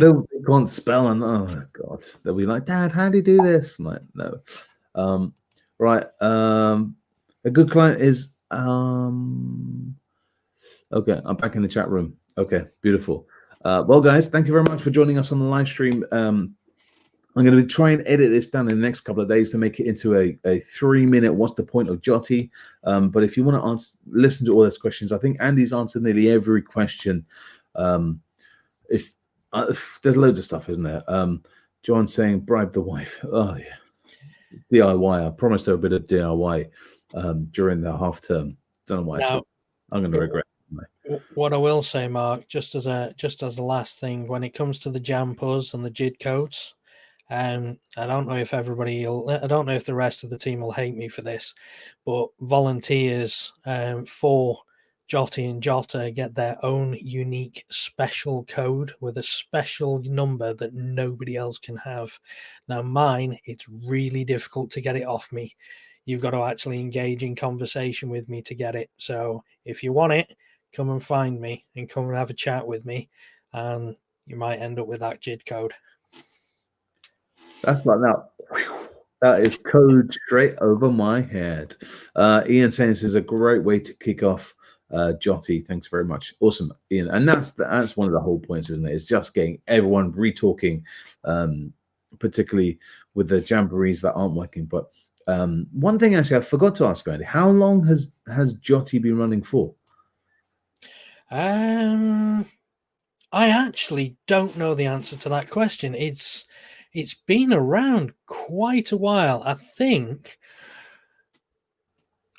can't spell, and oh god, they'll be like, Dad, how do you do this? I'm like, no. Right. A good client is okay. I'm back in the chat room. Okay, beautiful. Well, guys, thank you very much for joining us on the live stream. I'm going to try and edit this down in the next couple of days to make it into a 3-minute what's the point of JOTI. But if you want to listen to all those questions, I think Andy's answered nearly every question. If there's loads of stuff, isn't there? John saying bribe the wife. Oh yeah, DIY. I promised her a bit of DIY during the half term. Don't know why. I said. I'm going to regret it. What I will say, Mark, just as a last thing, when it comes to the JAMPUs and the JID codes, I don't know if I don't know if the rest of the team will hate me for this, but volunteers for JOTI and JOTA get their own unique special code with a special number that nobody else can have. Now mine, it's really difficult to get it off me. You've got to actually engage in conversation with me to get it. So if you want it, come and find me and come and have a chat with me, and you might end up with that JID code. That's like that. That is code straight over my head. Ian saying this is a great way to kick off JOTI. Thanks very much. Awesome, Ian. And that's one of the whole points, isn't it? It's just getting everyone re-talking, particularly with the jamborees that aren't working. But one thing actually I forgot to ask Andy, how long has JOTI been running for? I actually don't know the answer to that question. It's been around quite a while. I think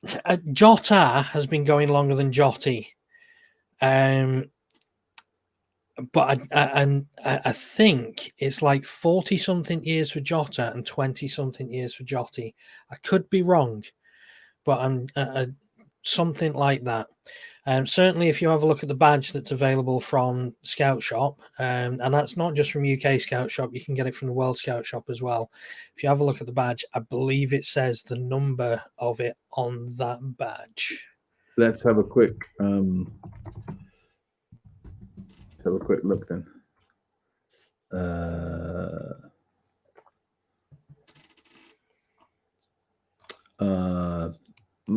JOTA has been going longer than JOTI. But I think it's like 40-something years for JOTA and 20-something years for JOTI. I could be wrong, but I'm something like that. Certainly, if you have a look at the badge that's available from Scout Shop, and that's not just from UK Scout Shop, you can get it from the World Scout Shop as well. If you have a look at the badge, I believe it says the number of it on that badge. Let's have a quick look then.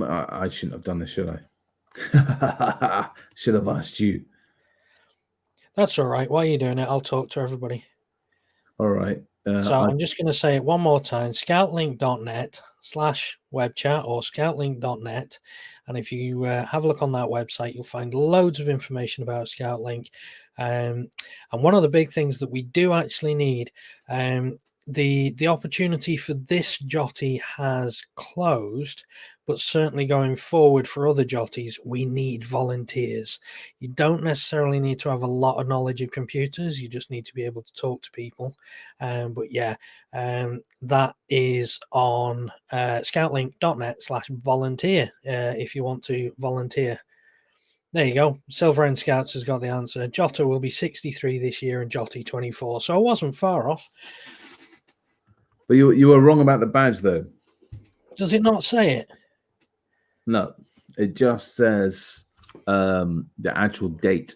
I shouldn't have done this, should I? Should have asked you. That's all right. While you're doing it, I'll talk to everybody. All right. So I'm just going to say it one more time, scoutlink.net/webchat or scoutlink.net. And if you have a look on that website, you'll find loads of information about ScoutLink. And one of the big things that we do actually need, the opportunity for this JOTI has closed, but certainly going forward for other JOTIs, we need volunteers. You don't necessarily need to have a lot of knowledge of computers. You just need to be able to talk to people. But yeah, that is on scoutlink.net/volunteer if you want to volunteer. There you go. Silver End Scouts has got the answer. Jota will be 63 this year and JOTI 24. So I wasn't far off. But you were wrong about the badge, though. Does it not say it? No, it just says the actual date,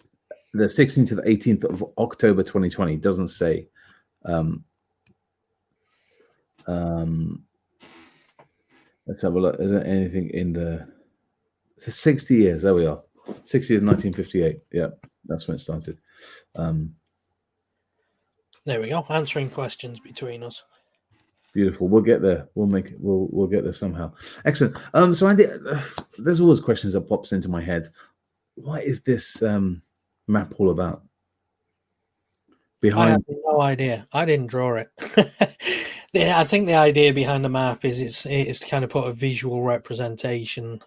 the 16th to the 18th of October 2020. It doesn't say. Let's have a look. Is there anything in the 60 years? There we are. 60 years, 1958. Yeah, that's when it started. There we go. Answering questions between us. Beautiful. We'll get there. We'll make it. We'll get there somehow. Excellent. So Andy, there's always questions that pops into my head. What is this map all about? I have no idea. I didn't draw it. I think the idea behind the map is it's to kind of put a visual representation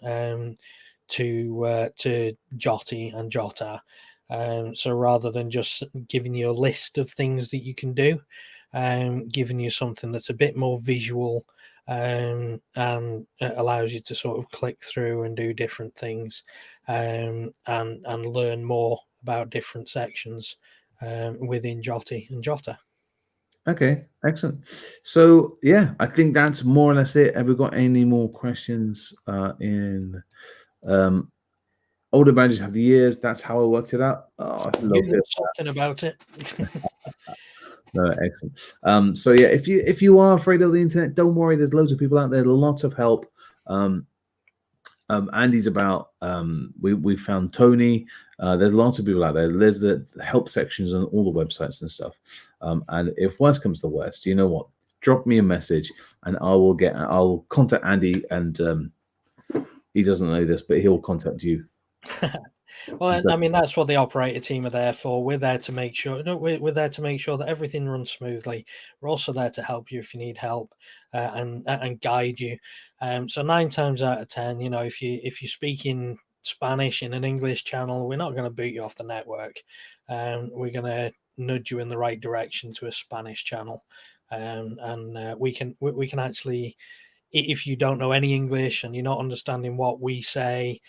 to JOTI and JOTA. So rather than just giving you a list of things that you can do, giving you something that's a bit more visual and it allows you to sort of click through and do different things and learn more about different sections within JOTI and JOTA. Okay, excellent. So yeah, I think that's more or less it. Have we got any more questions in older badges have the years? That's how I worked it out. Oh, I love it. Something about it. No, excellent. So yeah, if you are afraid of the internet, don't worry. There's loads of people out there. Lots of help. Andy's about. We found Tony. There's lots of people out there. There's the help sections on all the websites and stuff. And if worst comes to worst, you know what? Drop me a message, and I'll contact Andy. And he doesn't know this, but he'll contact you. Well, I mean, that's what the operator team are there for. We're there to make sure. We're there to make sure that everything runs smoothly. We're also there to help you if you need help and guide you. So 9 times out of 10, you know, if you're speaking Spanish in an English channel, we're not going to boot you off the network. We're going to nudge you in the right direction to a Spanish channel, and we can actually. If you don't know any English and you're not understanding what we say,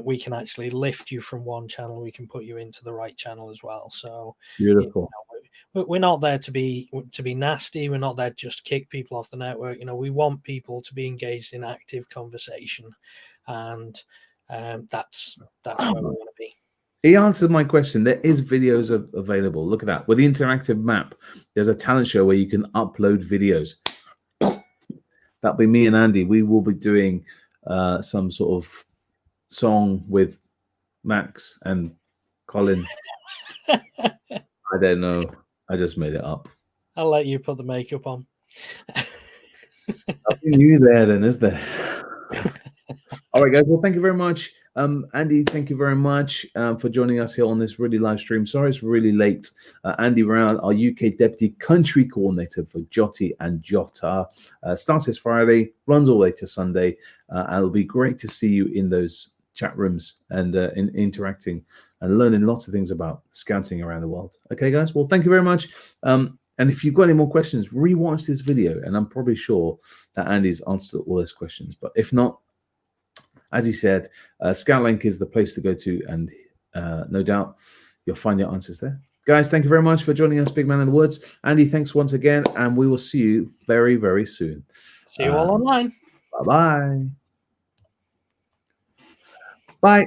we can actually lift you from one channel. We can put you into the right channel as well. So beautiful. You know, we're not there to be nasty. We're not there to just kick people off the network. You know, we want people to be engaged in active conversation, and that's where we want to be. He answered my question. There is videos available. Look at that. With the interactive map, there's a talent show where you can upload videos. That'll be me and Andy. We will be doing some sort of song with Max and Colin. I don't know. I just made it up. I'll let you put the makeup on. Nothing new there then, is there? All right, guys. Well, thank you very much. Andy, thank you very much for joining us here on this really live stream. Sorry it's really late. Andy Brown, our UK Deputy Country Coordinator for JOTI and JOTA. Starts this Friday, runs all the way to Sunday. And it'll be great to see you in those chat rooms and interacting and learning lots of things about scouting around the world. Okay, guys? Well, thank you very much. And if you've got any more questions, rewatch this video. And I'm probably sure that Andy's answered all those questions. But if not, as he said, Scout is the place to go to, and no doubt you'll find your answers there. Guys, thank you very much for joining us, Big Man in the Woods. Andy, thanks once again, and we will see you very, very soon. See you all online. Bye-bye. Bye.